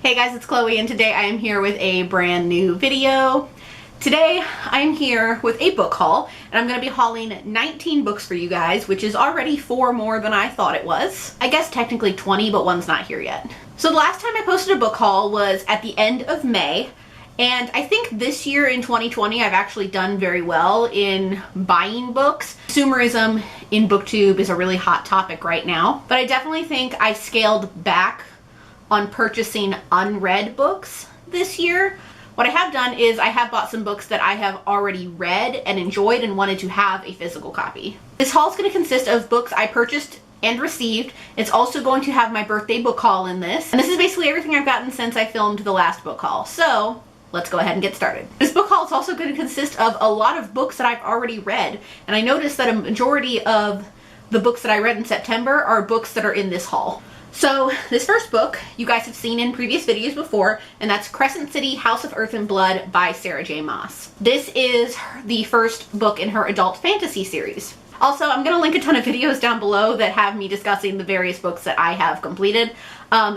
Hey guys, it's Chloe and today I am here with a brand new video. Today I am here with a book haul and I'm going to be hauling 19 books for you guys, which is already 4 more than I thought it was. I guess technically 20, but one's not here yet. So the last time I posted a book haul was at the end of May, and I think this year in 2020 I've actually done very well in buying books. Consumerism in BookTube is a really hot topic right now, but I definitely think I scaled back on purchasing unread books this year. What I have done is I have bought some books that I have already read and enjoyed and wanted to have a physical copy. This haul is going to consist of books I purchased and received. It's also going to have my birthday book haul in this. And this is basically everything I've gotten since I filmed the last book haul. So let's go ahead and get started. This book haul is also going to consist of a lot of books that I've already read. And I noticed that a majority of the books that I read in September are books that are in this haul. So this first book you guys have seen in previous videos before, and that's Crescent City, House of Earth and Blood by Sarah J. Maas. This is the first book in her adult fantasy series. Also, I'm going to link a ton of videos down below that have me discussing the various books that I have completed.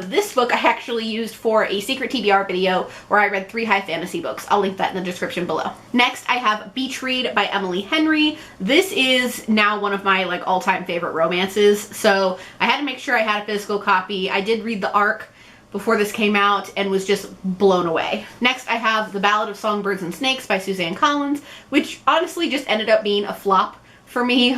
This book I actually used for a secret TBR video where I read 3 high fantasy books. I'll link that in the description below. Next, I have Beach Read by Emily Henry. This is now one of my all-time favorite romances, so I had to make sure I had a physical copy. I did read the ARC before this came out and was just blown away. Next, I have The Ballad of Songbirds and Snakes by Suzanne Collins, which honestly just ended up being a flop for me.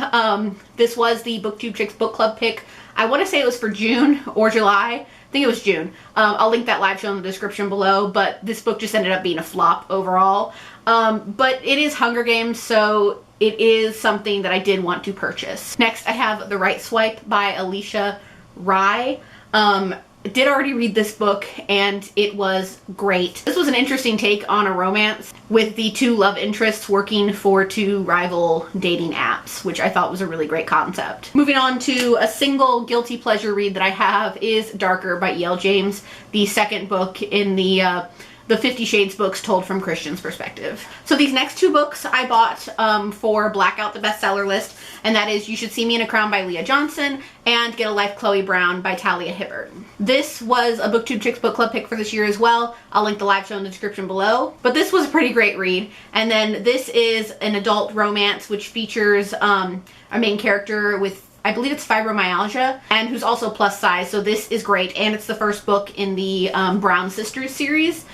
This was the BookTube Chicks book club pick. I want to say it was for June or July. I think it was June. I'll link that live show in the description below, but this book just ended up being a flop overall. But it is Hunger Games, so it is something that I did want to purchase. Next, I have The Right Swipe by Alicia Rye. I did already read this book and it was great. This was an interesting take on a romance with the 2 love interests working for 2 rival dating apps, which I thought was a really great concept. Moving on to a single guilty pleasure read that I have is Darker by E.L. James, the second book in the 50 Shades books told from Christian's perspective. So these next 2 books I bought for Blackout the bestseller list, and that is You Should See Me in a Crown by Leah Johnson and Get a Life Chloe Brown by Talia Hibbert. This was a BookTube Chicks book club pick for this year as well. I'll link the live show in the description below. But this was a pretty great read. And then this is an adult romance which features a main character with, I believe it's fibromyalgia, and who's also plus size, so this is great. And it's the first book in the Brown Sisters series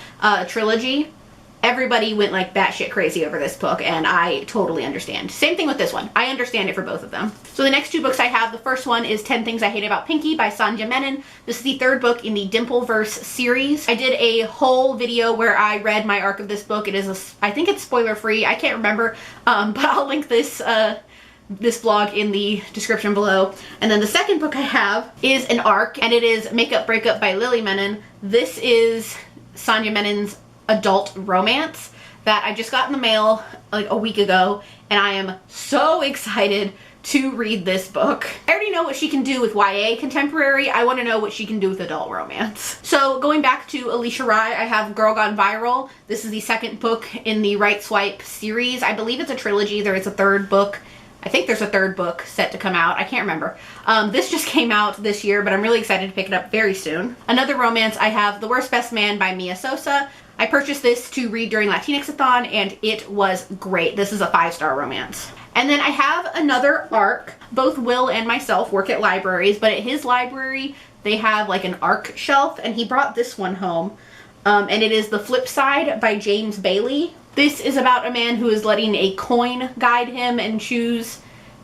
trilogy. Everybody went like batshit crazy over this book, and I totally understand. Same thing with this one. I understand it for both of them. So the next 2 books I have, the first one is 10 Things I Hate About Pinky by Sanja Menon. This is the 3rd book in the Dimpleverse series. I did a whole video where I read my arc of this book. It is, I think it's spoiler free. I can't remember, but I'll link this vlog in the description below. And then the second book I have is an arc, and it is Makeup Breakup by Lily Menon. This is Sanja Menon's adult romance that I just got in the mail like a week ago, and I am so excited to read this book. I already know what she can do with YA contemporary. I want to know what she can do with adult romance. So going back to Alicia Rye, I have Girl Gone Viral. This is the 2nd book in the Right Swipe series. I believe it's a trilogy. There is a 3rd book. I think there's a 3rd book set to come out. I can't remember. This just came out this year, but I'm really excited to pick it up very soon. Another romance, I have The Worst Best Man by Mia Sosa. I purchased this to read during Latinx-a-thon, and it was great. This is a 5-star romance. And then I have another ARC. Both Will and myself work at libraries, but at his library, they have like an ARC shelf, and he brought this one home. And it is The Flip Side by James Bailey. This is about a man who is letting a coin guide him and choose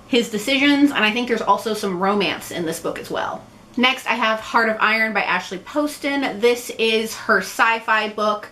his decisions, and I think there's also some romance in this book as well. Next, I have Heart of Iron by Ashley Poston. This is her sci-fi book.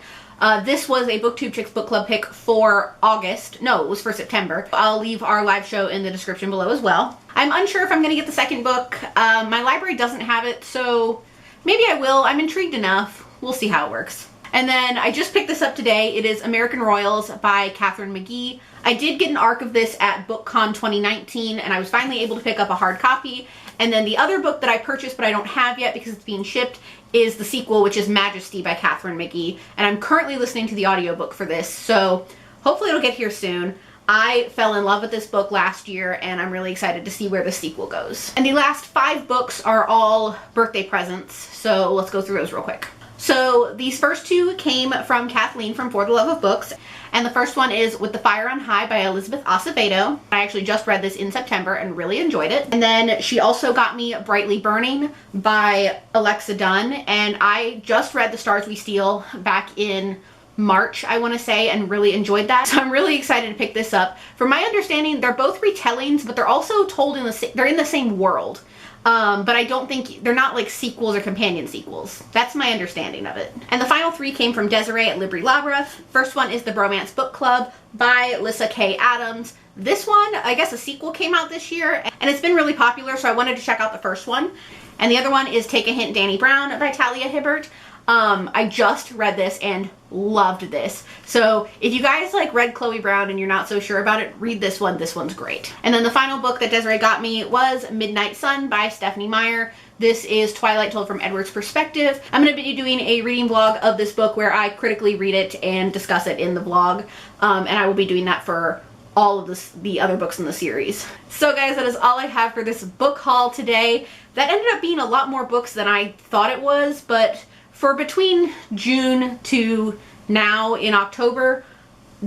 This was a BookTube Chicks book club pick for August. No, it was for September. I'll leave our live show in the description below as well. I'm unsure if I'm going to get the 2nd book. My library doesn't have it, so maybe I will. I'm intrigued enough. We'll see how it works. And then I just picked this up today. It is American Royals by Catherine McGee. I did get an ARC of this at BookCon 2019, and I was finally able to pick up a hard copy. And then the other book that I purchased but I don't have yet because it's being shipped is the sequel, which is Majesty by Catherine McGee. And I'm currently listening to the audiobook for this, so hopefully it'll get here soon. I fell in love with this book last year, and I'm really excited to see where the sequel goes. And the last 5 books are all birthday presents, so let's go through those real quick. So these first two came from Kathleen from For the Love of Books. And the first one is With the Fire on High by Elizabeth Acevedo. I actually just read this in September and really enjoyed it. And then she also got me Brightly Burning by Alexa Dunn. And I just read The Stars We Steal back in March, I want to say, and really enjoyed that. So I'm really excited to pick this up. From my understanding, they're both retellings, but they're also told they're in the same world. But I don't think, they're not like sequels or companion sequels. That's my understanding of it. And the final three came from Desiree at Libri Labra. First one is The Bromance Book Club by Lyssa Kay Adams. This one, I guess a sequel came out this year, and it's been really popular, so I wanted to check out the first one. And the other one is Take a Hint, Danny Brown by Talia Hibbert. I just read this and loved this. So if you guys like read Chloe Brown and you're not so sure about it, read this one. This one's great. And then the final book that Desiree got me was Midnight Sun by Stephanie Meyer. This is Twilight told from Edward's perspective. I'm going to be doing a reading vlog of this book where I critically read it and discuss it in the vlog. And I will be doing that for all of the other books in the series. So guys, that is all I have for this book haul today. That ended up being a lot more books than I thought it was, but for between June to now in October,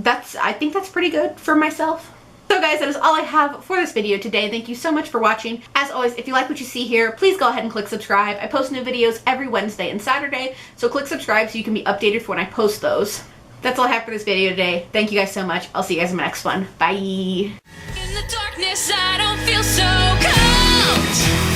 I think that's pretty good for myself. So guys, that is all I have for this video today. Thank you so much for watching. As always, if you like what you see here, please go ahead and click subscribe. I post new videos every Wednesday and Saturday, so click subscribe so you can be updated for when I post those. That's all I have for this video today. Thank you guys so much. I'll see you guys in my next one. Bye! In the darkness, I don't feel so cold.